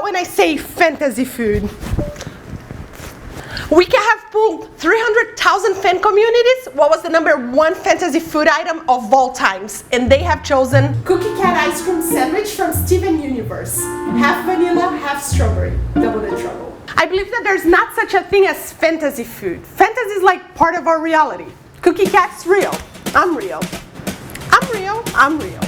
about when I say fantasy food? Wika have pulled 300,000 fan communities. What was the #1 fantasy food item of all times? And they have chosen Cookie Cat ice cream sandwich from Steven Universe. Half vanilla, half strawberry. Double the trouble. I believe that there's not such a thing as fantasy food. Fantasy is like part of our reality. Cookie Cat's real. I'm real. I'm real. I'm real.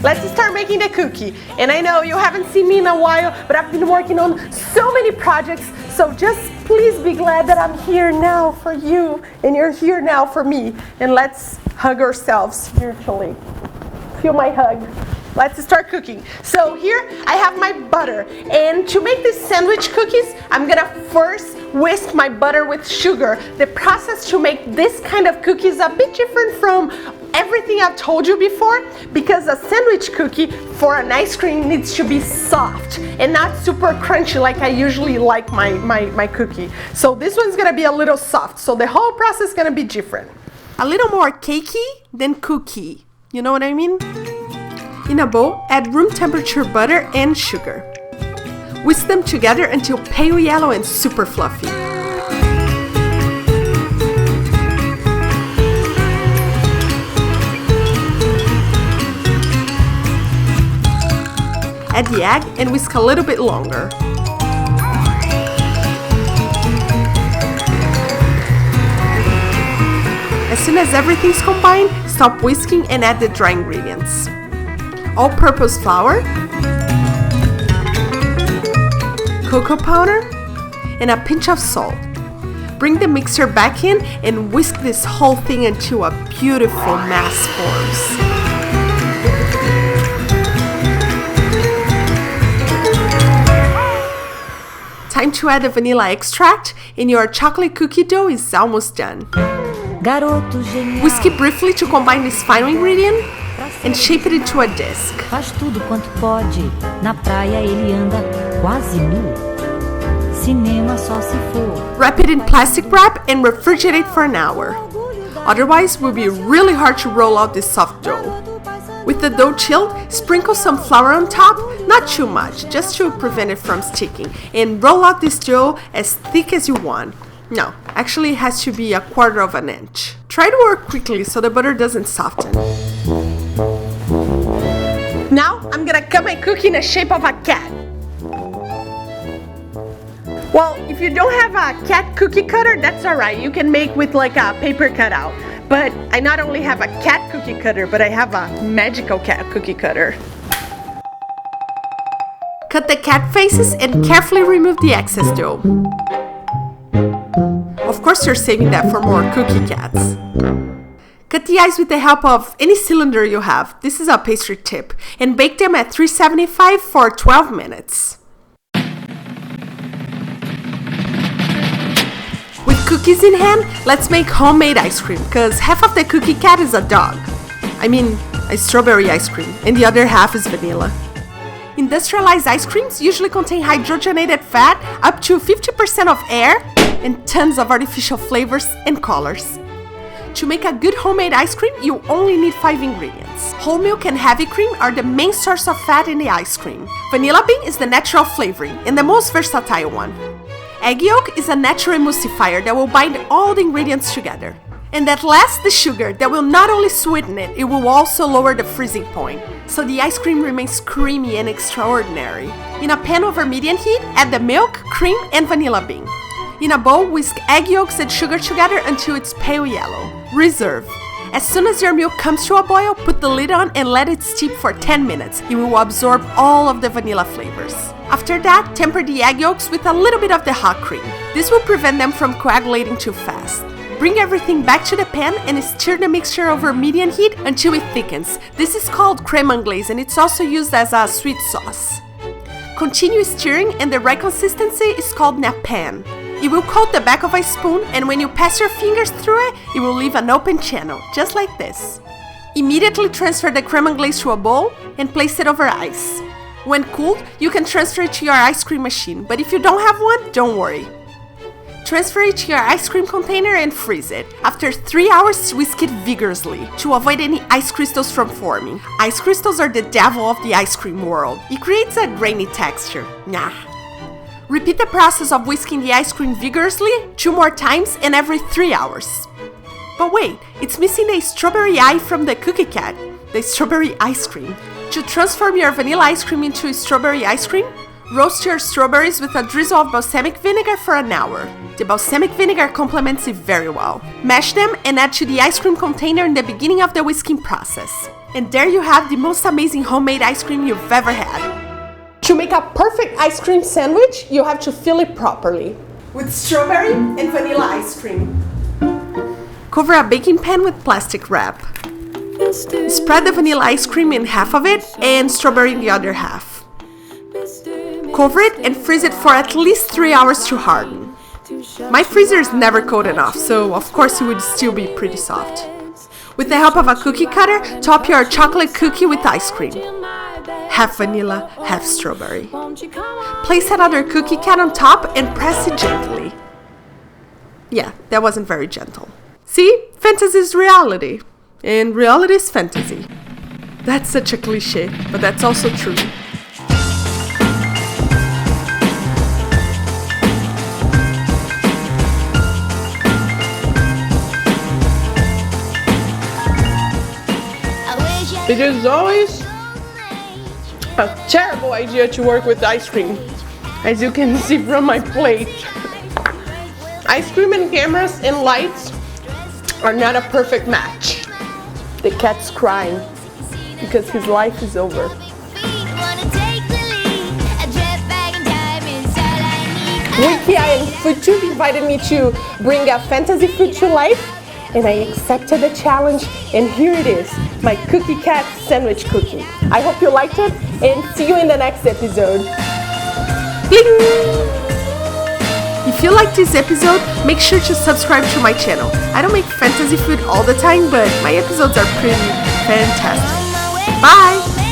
Let's start making the cookie. And I know you haven't seen me in a while, but I've been working on so many projects. So just please be glad that I'm here now for you and you're here now for me. And let's hug ourselves virtually. Feel my hug. Let's start cooking. So here I have my butter. And to make these sandwich cookies, I'm gonna first whisk my butter with sugar. The process to make this kind of cookie is a bit different from everything I've told you before, because a sandwich cookie for an ice cream needs to be soft and not super crunchy like I usually like my cookie. So this one's gonna be a little soft. So the whole process is gonna be different. A little more cakey than cookie. You know what I mean? In a bowl, add room temperature butter and sugar. Whisk them together until pale yellow and super fluffy. Add the egg and whisk a little bit longer. As soon as everything's combined, stop whisking and add the dry ingredients. All-purpose flour, cocoa powder, and a pinch of salt. Bring the mixer back in and whisk this whole thing until a beautiful mass forms. Time to add the vanilla extract, and your chocolate cookie dough is almost done. Whisk it briefly to combine this final ingredient and shape it into a disc. Faz tudo quanto pode. Na praia ele anda quase nu. Cinema só se for. Wrap it in plastic wrap and refrigerate for an hour. Otherwise, it will be really hard to roll out this soft dough. With the dough chilled, sprinkle some flour on top, not too much, just to prevent it from sticking, and roll out this dough as thick as you want. No, actually it has to be 1/4 of an inch. Try to work quickly so the butter doesn't soften. Now I'm gonna cut my cookie in the shape of a cat. Well, if you don't have a cat cookie cutter, that's alright. You can make with like a paper cutout. But I not only have a cat cookie cutter, but I have a magical cat cookie cutter. Cut the cat faces and carefully remove the excess dough. Of course, you're saving that for more cookie cats. Cut the eyes with the help of any cylinder you have. This is a pastry tip. And bake them at 375 for 12 minutes. With cookies in hand, let's make homemade ice cream, because half of the cookie cat is a dog. I mean, a strawberry ice cream, and the other half is vanilla. Industrialized ice creams usually contain hydrogenated fat, up to 50% of air, and tons of artificial flavors and colors. To make a good homemade ice cream, you only need 5 ingredients. Whole milk and heavy cream are the main source of fat in the ice cream. Vanilla bean is the natural flavoring and the most versatile one. Egg yolk is a natural emulsifier that will bind all the ingredients together. And at last, the sugar that will not only sweeten it, it will also lower the freezing point, so the ice cream remains creamy and extraordinary. In a pan over medium heat, add the milk, cream, and vanilla bean. In a bowl, whisk egg yolks and sugar together until it's pale yellow. Reserve. As soon as your milk comes to a boil, put the lid on and let it steep for 10 minutes. It will absorb all of the vanilla flavors. After that, temper the egg yolks with a little bit of the hot cream. This will prevent them from coagulating too fast. Bring everything back to the pan and stir the mixture over medium heat until it thickens. This is called crème anglaise and it's also used as a sweet sauce. Continue stirring and the right consistency is called napan. It will coat the back of a spoon, and when you pass your fingers through it, it will leave an open channel, just like this. Immediately transfer the crème anglaise to a bowl and place it over ice. When cooled, you can transfer it to your ice cream machine, but if you don't have one, don't worry. Transfer it to your ice cream container and freeze it. After 3 hours, whisk it vigorously to avoid any ice crystals from forming. Ice crystals are the devil of the ice cream world. It creates a grainy texture. Nah. Repeat the process of whisking the ice cream vigorously 2 more times and every 3 hours. But wait, it's missing a strawberry eye from the Cookie Cat, the strawberry ice cream. To transform your vanilla ice cream into strawberry ice cream, roast your strawberries with a drizzle of balsamic vinegar for an hour. The balsamic vinegar complements it very well. Mash them and add to the ice cream container in the beginning of the whisking process. And there you have the most amazing homemade ice cream you've ever had. To make a perfect ice cream sandwich, you have to fill it properly with strawberry and vanilla ice cream. Cover a baking pan with plastic wrap. Spread the vanilla ice cream in half of it and strawberry in the other half. Cover it and freeze it for at least 3 hours to harden. My freezer is never cold enough, so of course it would still be pretty soft. With the help of a cookie cutter, top your chocolate cookie with ice cream. Half vanilla, half strawberry. Place another cookie cat on top and press it gently. Yeah, that wasn't very gentle. See? Fantasy is reality. And reality is fantasy. That's such a cliche, but that's also true. It is always a terrible idea to work with ice cream, as you can see from my plate. Ice cream and cameras and lights are not a perfect match. The cat's crying because his life is over. Wiki and FoodTube invited me to bring a fantasy food to life, and I accepted the challenge, and here it is, my Cookie Cat sandwich cookie. I hope you liked it, and see you in the next episode. Bling! If you liked this episode, make sure to subscribe to my channel. I don't make fantasy food all the time, but my episodes are pretty fantastic. Bye!